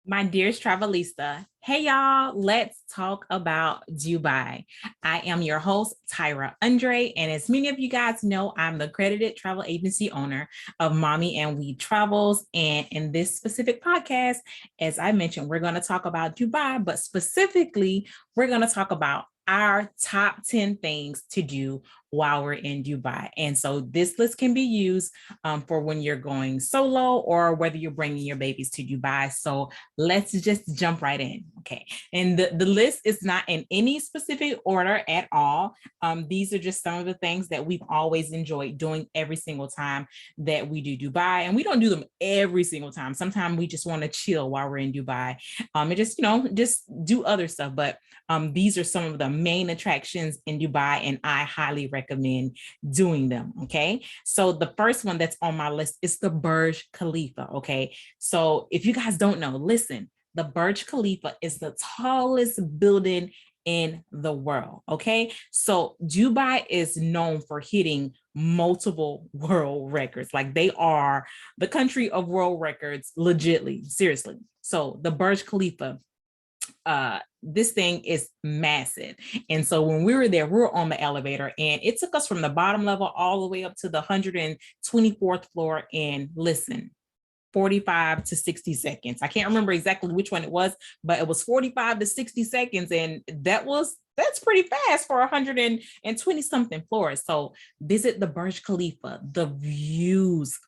My dearest Travelista, hey y'all, let's talk about Dubai. I am your host, Tyra Andre, and as many of you guys know, I'm the accredited travel agency owner of Mommy and We Travels. And in this specific podcast, as I mentioned, we're going to talk about Dubai, but specifically, we're going to talk about our top 10 things to do while we're in Dubai. And so this list can be used for when you're going solo or whether you're bringing your babies to Dubai. So let's just jump right in. Okay. And the list is not in any specific order at all. These are just some of the things that we've always enjoyed doing every single time that we do Dubai. And we don't do them every single time. Sometimes we just want to chill while we're in Dubai and just do other stuff. But these are some of the main attractions in Dubai, and I highly recommend doing them. Okay. So the first one that's on my list is the Burj Khalifa. Okay. So if you guys don't know, listen, the Burj Khalifa is the tallest building in the world. Okay. So Dubai is known for hitting multiple world records. Like they are the country of world records, legitly, seriously. So the Burj Khalifa, this thing is massive. And so when we were there, we were on the elevator and it took us from the bottom level all the way up to the 124th floor. And listen, 45 to 60 seconds. I can't remember exactly which one it was, but it was 45 to 60 seconds. And that's pretty fast for 120 something floors. So visit the Burj Khalifa. The views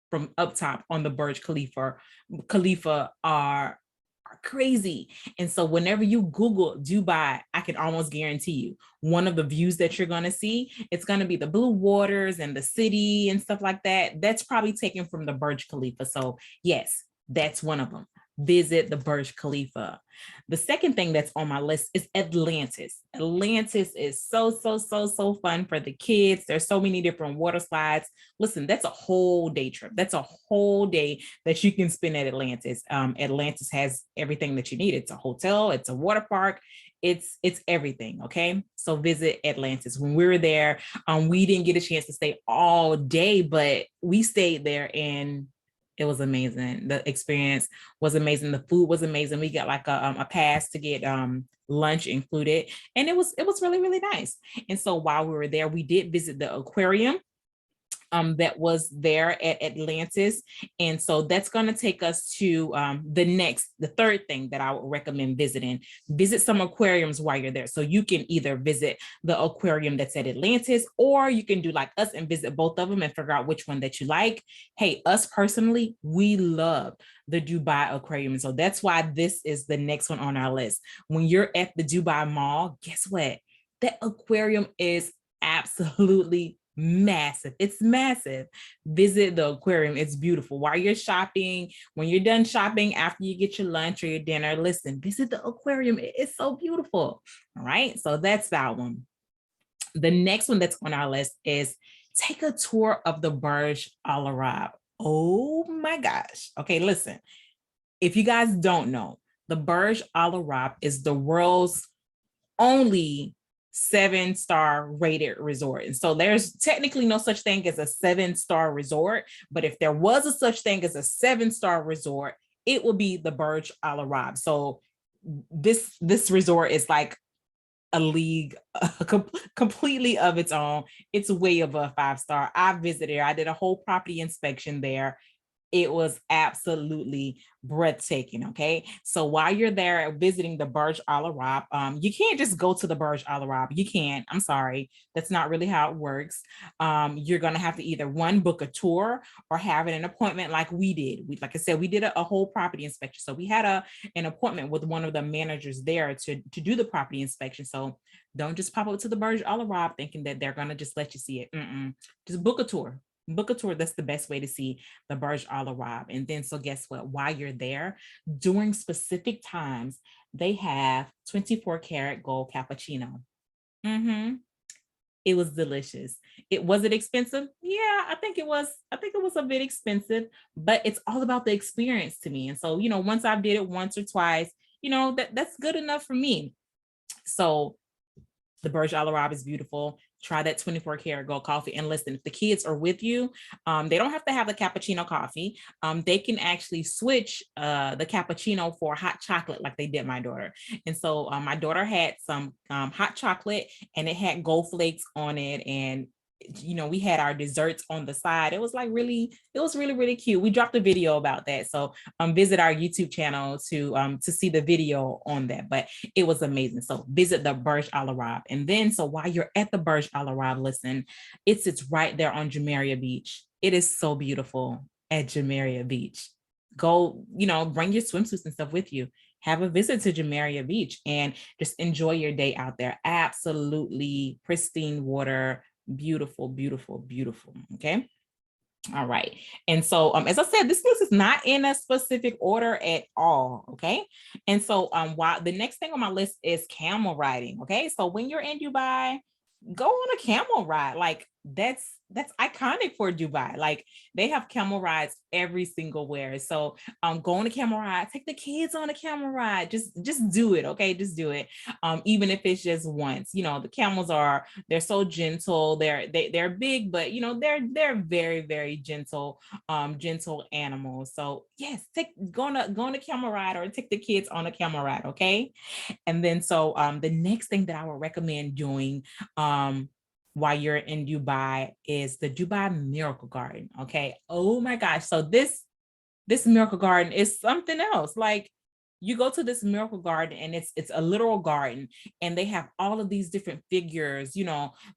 from up top on the Burj Khalifa are crazy. And so whenever you Google Dubai, I can almost guarantee you one of the views that you're going to see, it's going to be the blue waters and the city and stuff like that. That's probably taken from the Burj Khalifa. So yes, that's one of them. Visit the Burj Khalifa. The second thing that's on my list is Atlantis. Atlantis is so fun for the kids. There's so many different water slides. Listen, that's a whole day trip. That's a whole day that you can spend at Atlantis. Atlantis has everything that you need. It's a hotel, it's a water park, it's everything. Okay. So visit Atlantis. When we were there, we didn't get a chance to stay all day, but we stayed there and it was amazing. The experience was amazing. The food was amazing. We got like a pass to get lunch included, and it was really nice. And so while we were there, we did visit the aquarium that was there at Atlantis. And so that's going to take us to the third thing that I would recommend visiting. Visit some aquariums while you're there. So you can either visit the aquarium that's at Atlantis, or you can do like us and visit both of them and figure out which one that you like. Hey, us personally, we love the Dubai aquarium. So that's why this is the next one on our list. When you're at the Dubai Mall, guess what? That aquarium is absolutely massive. It's massive. Visit the aquarium. It's beautiful. While you're shopping, when you're done shopping, after you get your lunch or your dinner, listen, visit the aquarium. It's so beautiful. All right. So that's that one. The next one that's on our list is take a tour of the Burj Al Arab. Oh my gosh. Okay, listen. If you guys don't know, the Burj Al Arab is the world's only 7-star rated resort. And so there's technically no such thing as a 7-star resort, but if there was a such thing as a 7-star resort, it would be the Burj Al Arab. So this resort is like a league completely of its own. It's way above 5-star. I visited her. I did a whole property inspection there. It was absolutely breathtaking. Okay. So while you're there visiting the Burj Al Arab, you can't just go to the Burj Al Arab. You can't. I'm sorry. That's not really how it works. You're going to have to either book a tour or have an appointment like we did. Like I said, we did a whole property inspection. So we had an appointment with one of the managers there to do the property inspection. So don't just pop up to the Burj Al Arab thinking that they're going to just let you see it. Just book a tour. That's the best way to see the Burj Al Arab. And then, so guess what? While you're there, during specific times, they have 24 karat gold cappuccino. It was delicious. Was it expensive? Yeah, I think it was a bit expensive, but it's all about the experience to me. And so, once I did it once or twice, that's good enough for me. So the Burj Al Arab is beautiful. try that 24 karat gold coffee. And listen, if the kids are with you, they don't have to have the cappuccino coffee. They can actually switch the cappuccino for hot chocolate like they did my daughter. And so my daughter had some hot chocolate and it had gold flakes on it. And we had our desserts on the side. It was really cute. We dropped a video about that. So visit our YouTube channel to see the video on that, but it was amazing. So visit the Burj Al Arab. And then, so while you're at the Burj Al Arab, listen, it's right there on Jumeirah Beach. It is so beautiful at Jumeirah Beach. Go, bring your swimsuits and stuff with you. Have a visit to Jumeirah Beach and just enjoy your day out there. Absolutely pristine water. Beautiful, beautiful, beautiful. Okay. All right. And so, as I said, this list is not in a specific order at all. Okay. And so, while the next thing on my list is camel riding. Okay. So when you're in Dubai, go on a camel ride. Like that's iconic for Dubai. Like they have camel rides every single where. So go on a camel ride, take the kids on a camel ride. Just do it. Okay. Just do it. Even if it's just once. The camels they're so gentle. They're big, but they're very, very gentle animals. So yes, go on a camel ride or take the kids on a camel ride. Okay. And then so the next thing that I would recommend doing while you're in Dubai is the Dubai Miracle Garden. Okay. Oh my gosh. So this Miracle Garden is something else. Like you go to this Miracle Garden and it's a literal garden and they have all of these different figures,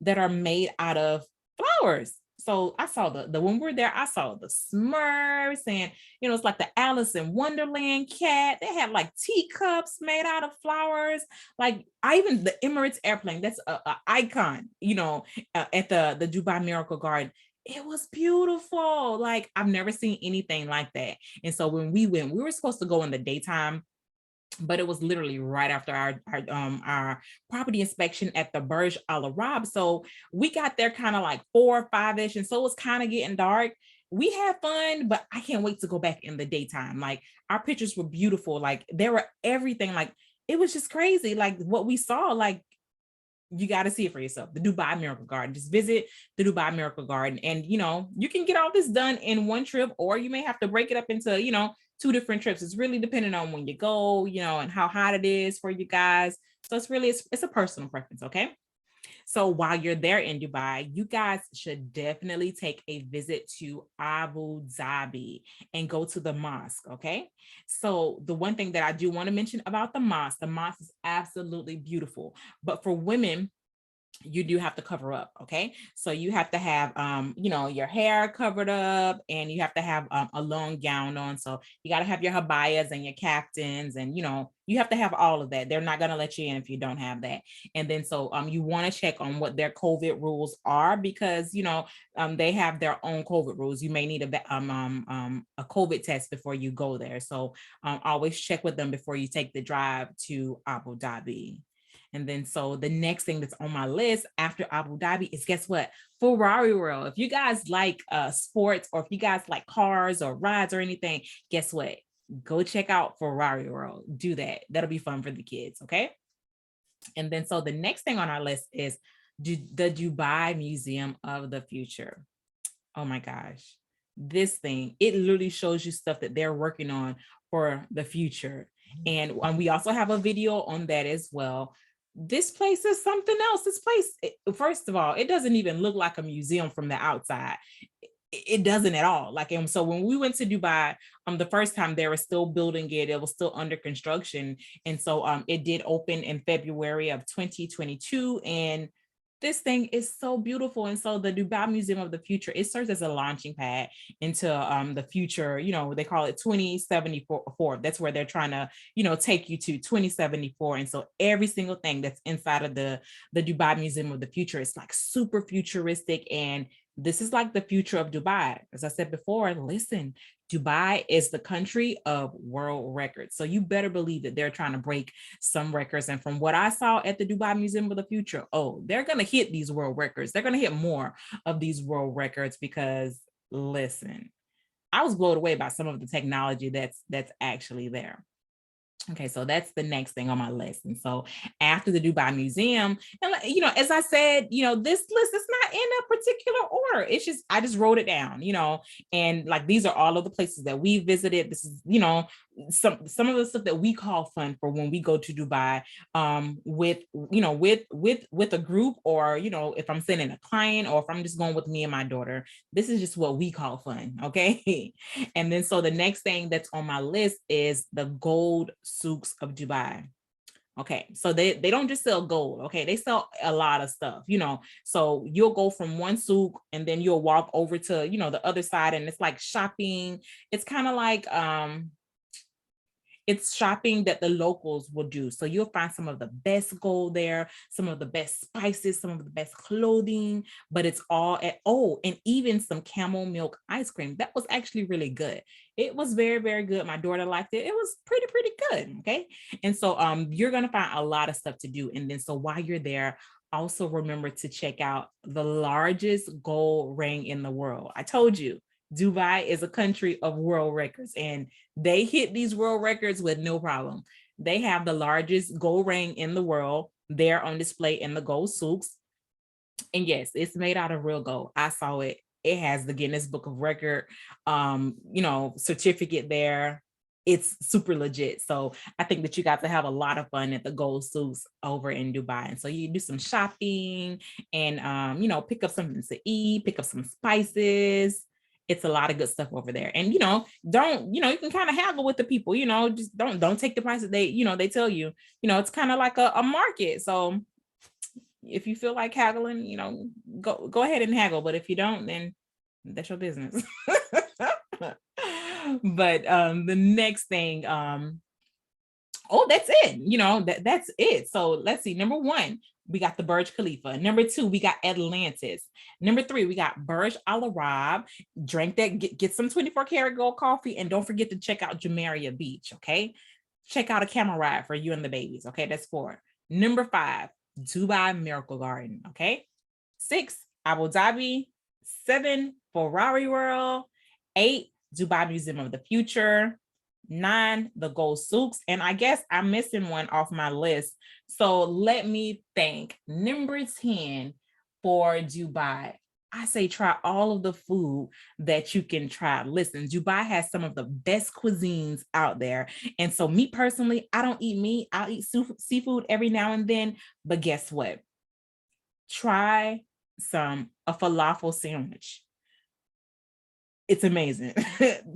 that are made out of flowers. So I saw the when we were there, I saw the Smurfs and, it's like the Alice in Wonderland cat. They had like teacups made out of flowers. Like even the Emirates airplane, that's a icon, at the Dubai Miracle Garden. It was beautiful. Like I've never seen anything like that. And so when we went, we were supposed to go in the daytime, but it was literally right after our property inspection at the Burj Al Arab. So we got there kind of like 4 or 5-ish. And so it was kind of getting dark. We had fun, but I can't wait to go back in the daytime. Like our pictures were beautiful. Like there were everything. Like it was just crazy. Like what we saw, like you got to see it for yourself. The Dubai Miracle Garden. Just visit the Dubai Miracle Garden. And, you can get all this done in one trip, or you may have to break it up into, 2 different trips. It's really depending on when you go, and how hot it is for you guys. So it's a personal preference. Okay. So while you're there in Dubai, you guys should definitely take a visit to Abu Dhabi and go to the mosque. Okay. So the one thing that I do want to mention about the mosque is absolutely beautiful. But for women, you do have to cover up. Okay. So you have to have, your hair covered up and you have to have a long gown on. So you got to have your habayas and your caftans and, you have to have all of that. They're not going to let you in if you don't have that. And then, so you want to check on what their COVID rules are because, they have their own COVID rules. You may need a COVID test before you go there. So always check with them before you take the drive to Abu Dhabi. And then so the next thing that's on my list after Abu Dhabi is, guess what? Ferrari World. If you guys like sports, or if you guys like cars or rides or anything, guess what? Go check out Ferrari World. Do that. That'll be fun for the kids. Okay. And then so the next thing on our list is the Dubai Museum of the Future. Oh my gosh. This thing, it literally shows you stuff that they're working on for the future. And we also have a video on that as well. This place is something else. This place, first of all, it doesn't even look like a museum from the outside. It doesn't at all. Like, and so when we went to Dubai, the first time they were still building it, it was still under construction. And so it did open in February of 2022. And this thing is so beautiful. And so the Dubai Museum of the Future, it serves as a launching pad into the future. They call it 2074. That's where they're trying to, take you to 2074. And so every single thing that's inside of the Dubai Museum of the Future is like super futuristic. And this is like the future of Dubai. As I said before, listen, Dubai is the country of world records. So you better believe that they're trying to break some records. And from what I saw at the Dubai Museum of the Future, they're going to hit these world records. They're going to hit more of these world records because, listen, I was blown away by some of the technology that's actually there. Okay, so that's the next thing on my list. And so after the Dubai Museum, and as I said, this list is not in a particular order. It's just, I just wrote it down, and like, these are all of the places that we visited. This is, some of the stuff that we call fun for when we go to Dubai, with a group, or, if I'm sending a client, or if I'm just going with me and my daughter. This is just what we call fun. Okay. And then, so the next thing that's on my list is the gold souks of Dubai. Okay, so they don't just sell gold. Okay, they sell a lot of stuff, so you'll go from one souk and then you'll walk over to, the other side, and it's like shopping. It's kind of like, it's shopping that the locals will do. So you'll find some of the best gold there, some of the best spices, some of the best clothing, but it's all and even some camel milk ice cream. That was actually really good. It was very, very good. My daughter liked it. It was pretty good. Okay. And so you're going to find a lot of stuff to do. And then, so while you're there, also remember to check out the largest gold ring in the world. I told you, Dubai is a country of world records, and they hit these world records with no problem. They have the largest gold ring in the world there on display in the gold souks. And yes, it's made out of real gold. I saw it. It has the Guinness Book of Record, certificate there. It's super legit. So I think that you got to have a lot of fun at the gold souks over in Dubai. And so you do some shopping and, pick up something to eat, pick up some spices. It's a lot of good stuff over there. And, you can kind of haggle with the people, just don't take the price that they tell you, it's kind of like a market. So if you feel like haggling, go ahead and haggle. But if you don't, then that's your business. But the next thing, that's it. That's it. So let's see. Number 1, we got the Burj Khalifa. Number 2, we got Atlantis. Number 3, we got Burj Al Arab. Drink that, get some 24 karat gold coffee, and don't forget to check out Jumeirah Beach. Okay, check out a Camel Ride for you and the babies. Okay, that's 4. Number 5, Dubai Miracle Garden. Okay, 6, Abu Dhabi. 7, Ferrari World. 8, Dubai Museum of the Future. 9, the gold souks. And I guess I'm missing one off my list. So let me think. Number 10 for Dubai. I say try all of the food that you can try. Listen, Dubai has some of the best cuisines out there. And so me personally, I don't eat meat. I'll eat seafood every now and then. But guess what? Try a falafel sandwich. It's amazing.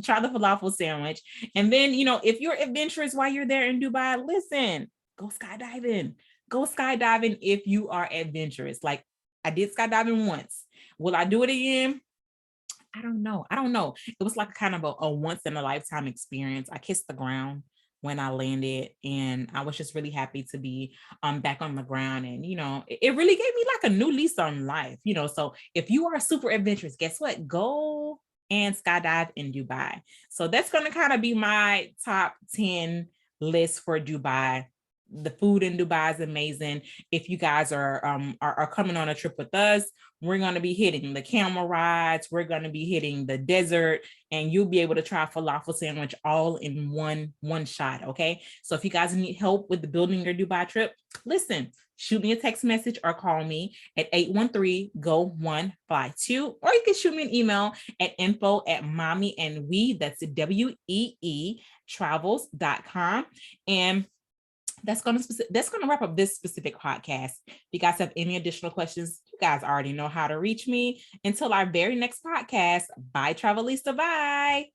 Try the falafel sandwich. And then, if you're adventurous while you're there in Dubai, listen, go skydiving. Go skydiving if you are adventurous. Like, I did skydiving once. Will I do it again? I don't know. It was like kind of a once in a lifetime experience. I kissed the ground when I landed, and I was just really happy to be back on the ground. And, it really gave me like a new lease on life, so if you are super adventurous, guess what? Go and skydive in Dubai. So that's going to kind of be my top 10 list for Dubai. The food in Dubai is amazing. If you guys are coming on a trip with us, we're going to be hitting the camel rides. We're going to be hitting the desert, and you'll be able to try a falafel sandwich all in one shot. Okay. So if you guys need help with the building your Dubai trip, listen, shoot me a text message or call me at 813-GO-152, or you can shoot me an email at info@mommyandwe, that's WEE travels.com. And that's going to wrap up this specific podcast. If you guys have any additional questions, you guys already know how to reach me. Until our very next podcast, bye, Travelista, bye.